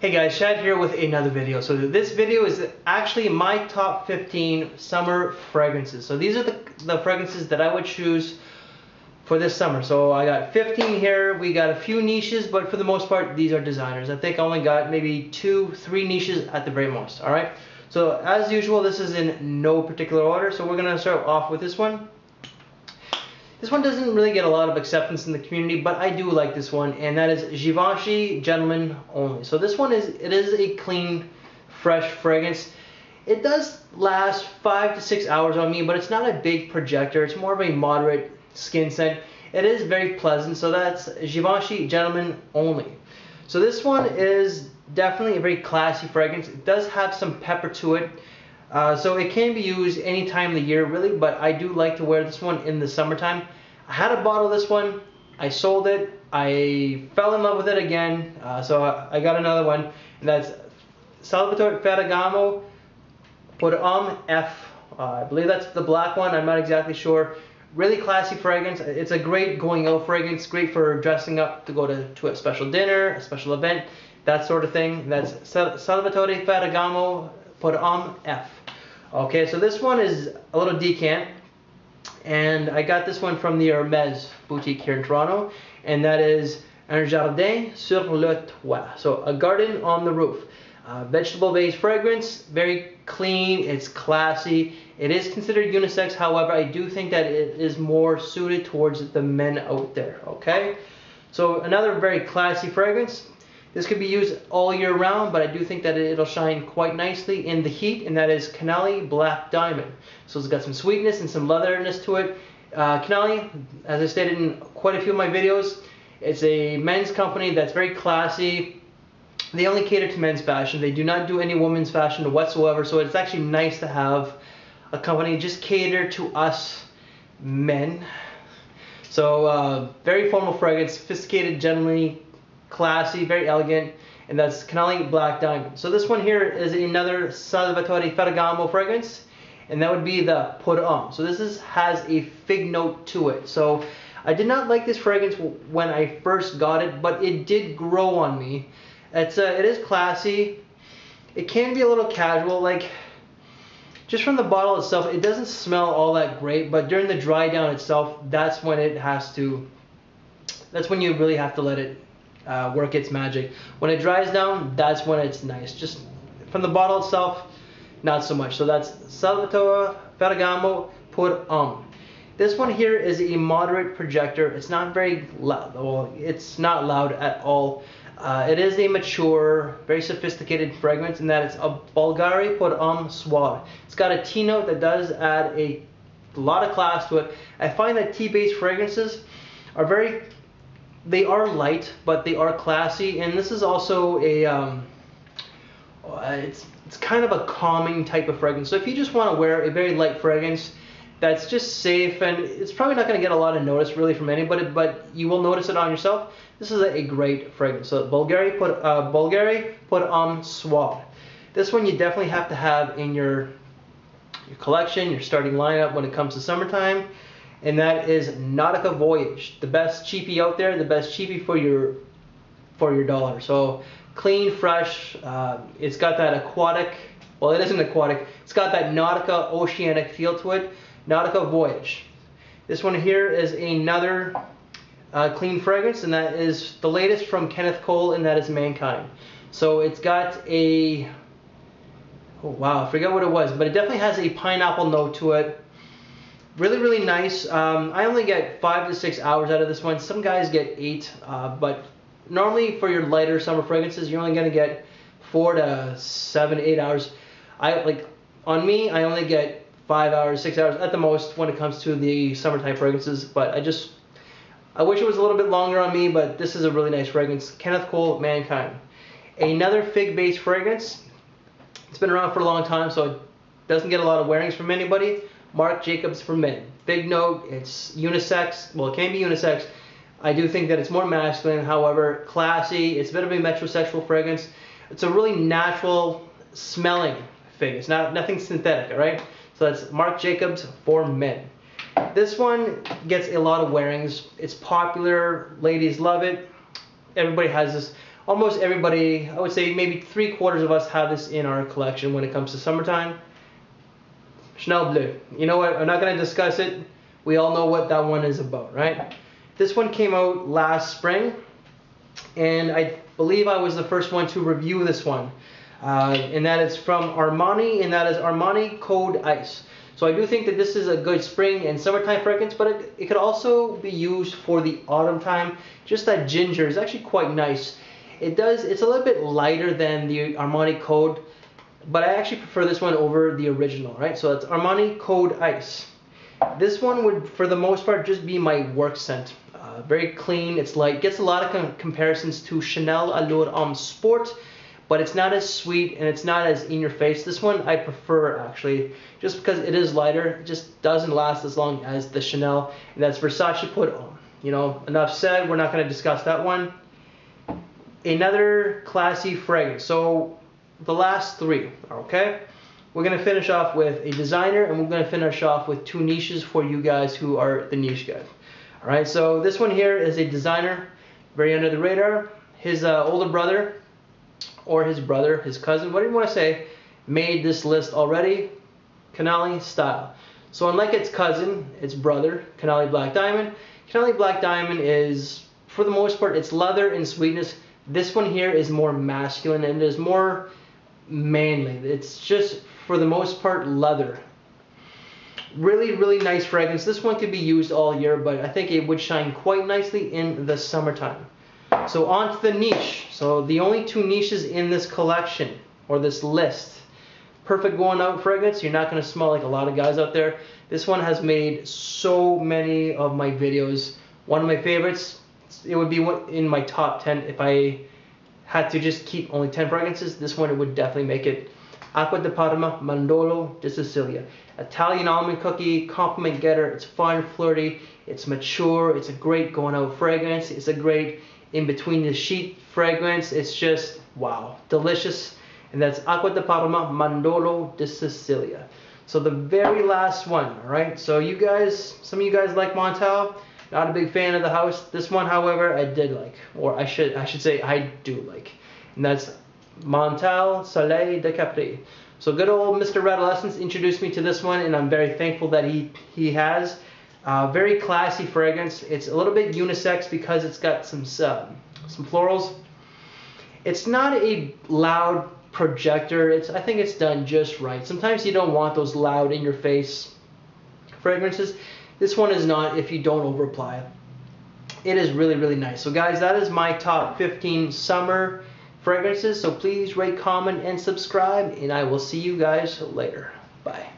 Hey guys, Chad here with another video. So this video is actually my top 15 summer fragrances. So these are the fragrances that I would choose for this summer. So I got 15 here. We got a few niches, but for the most part, these are designers. I think I only got maybe 2-3 niches at the very most. All right. So as usual, this is in no particular order. So we're gonna start off with this one. This one doesn't really get a lot of acceptance in the community, but I do like this one, and that is Givenchy Gentlemen Only. So this one is a clean, fresh fragrance. It does last 5 to 6 hours on me, but it's not a big projector. It's more of a moderate skin scent. It is very pleasant, so that's Givenchy Gentlemen Only. So this one is definitely a very classy fragrance. It does have some pepper to it. So it can be used any time of the year really, but I do like to wear this one in the summertime. I had a bottle of this one, I sold it, I fell in love with it again, so I got another one, and that's Salvatore Ferragamo Pour Homme F. I believe that's the black one, I'm not exactly sure. Really classy fragrance. It's a great going out fragrance, great for dressing up to go to a special dinner, a special event, that sort of thing. That's Salvatore Ferragamo Pour Homme F. Okay, so this one is a little decant, and I got this one from the Hermes boutique here in Toronto, and that is Un Jardin sur le Toit, so a garden on the roof. Vegetable-based fragrance, very clean, it's classy. It is considered unisex, however, I do think that it is more suited towards the men out there, okay? So another very classy fragrance. This could be used all year round, but I do think that it'll shine quite nicely in the heat, and that is Canali Black Diamond. So it's got some sweetness and some leatheriness to it. Canali, as I stated in quite a few of my videos, it's a men's company that's very classy. They only cater to men's fashion. They do not do any women's fashion whatsoever, so it's actually nice to have a company just cater to us men. So very formal fragrance, sophisticated, gentlemanly, classy, very elegant, and that's Canali Black Diamond. So this one here is another Salvatore Ferragamo fragrance, and that would be the Pour Homme. So this has a fig note to it. So I did not like this fragrance when I first got it, but it did grow on me. It is classy. It can be a little casual, like just from the bottle itself, it doesn't smell all that great, but during the dry down itself, that's when you really have to let it work its magic. When it dries down, that's when it's nice. Just from the bottle itself, not so much. So that's Salvatore Ferragamo Pour Homme. This one here is a moderate projector. It's not very loud. Well, it's not loud at all. It is a mature, very sophisticated fragrance in that it's a Bulgari Pour Homme Suave. It's got a tea note that does add a lot of class to it. I find that tea-based fragrances are they are light, but they are classy, and this is also a it's kind of a calming type of fragrance. So if you just want to wear a very light fragrance that's just safe, and it's probably not going to get a lot of notice really from anybody, but you will notice it on yourself, this is a great fragrance. So Bulgari Pour Homme Suave. This one you definitely have to have in your collection, your starting lineup when it comes to summertime. And that is Nautica Voyage, the best cheapie out there, the best cheapie for your dollar. So clean, fresh. It's got that aquatic. Well, it isn't aquatic. It's got that Nautica oceanic feel to it. Nautica Voyage. This one here is another clean fragrance, and that is the latest from Kenneth Cole, and that is Mankind. So it's got a I forget what it was, but it definitely has a pineapple note to it. Really, really nice. I only get 5 to 6 hours out of this one. Some guys get 8, but normally for your lighter summer fragrances, you're only going to get 4 to 7, 8 hours. On me, I only get 5 hours, 6 hours at the most when it comes to the summertime fragrances. But I wish it was a little bit longer on me, but this is a really nice fragrance. Kenneth Cole, Mankind. Another fig-based fragrance. It's been around for a long time, so it doesn't get a lot of wearings from anybody. Marc Jacobs for men. Big note, it's unisex. Well, it can be unisex. I do think that it's more masculine, however, classy. It's a bit of a metrosexual fragrance. It's a really natural smelling fig. It's nothing synthetic, all right? So that's Marc Jacobs for men. This one gets a lot of wearings. It's popular. Ladies love it. Everybody has this almost everybody, I would say maybe 3/4 of us have this in our collection when it comes to summertime. Chanel Bleu. You know what? I'm not going to discuss it. We all know what that one is about, right? This one came out last spring, and I believe I was the first one to review this one. And that is from Armani, and that is Armani Code Ice. So I do think that this is a good spring and summertime fragrance, but it could also be used for the autumn time. Just that ginger is actually quite nice. It's a little bit lighter than the Armani Code, but I actually prefer this one over the original, right? So it's Armani Code Ice. This one would, for the most part, just be my work scent. Very clean, it's light, gets a lot of comparisons to Chanel Allure Homme Sport, but it's not as sweet and it's not as in your face. This one I prefer actually, just because it is lighter. It just doesn't last as long as the Chanel, and that's Versace Put On. You know, enough said, we're not going to discuss that one. Another classy fragrance. So the last three, okay? We're going to finish off with a designer, and we're going to finish off with two niches for you guys who are the niche guys. Alright, so this one here is a designer, very under the radar. His older brother, or his brother, his cousin, whatever you want to say, made this list already. Canali Style. So unlike its cousin, its brother, Canali Black Diamond, Canali Black Diamond is, for the most part, it's leather and sweetness. This one here is more masculine and is more manly. It's just, for the most part, leather. Really, really nice fragrance. This one could be used all year, but I think it would shine quite nicely in the summertime. So on to the niche. So the only two niches in this collection, or this list. Perfect going out fragrance. You're not going to smell like a lot of guys out there. This one has made so many of my videos. One of my favorites. It would be in my top 10 if I had to just keep only 10 fragrances. This one, it would definitely make it. Acqua di Parma Mandorlo di Sicilia. Italian almond cookie, compliment getter. It's fun, flirty, it's mature, it's a great going out fragrance. It's a great in between the sheet fragrance. It's just wow, delicious. And that's Acqua di Parma Mandorlo di Sicilia. So the very last one, all right? So you guys, some of you guys like Montal. Not a big fan of the house. This one, however, I did like, or I should say I do like. And that's Montal Soleil de Capri. So good old Mr. Radolescence introduced me to this one, and I'm very thankful that he has. Very classy fragrance. It's a little bit unisex because it's got some florals. It's not a loud projector. I think it's done just right. Sometimes you don't want those loud in your face fragrances. This one is not if you don't over apply it. It is really, really nice. So guys, that is my top 15 summer fragrances. So please rate, comment, and subscribe, and I will see you guys later. Bye.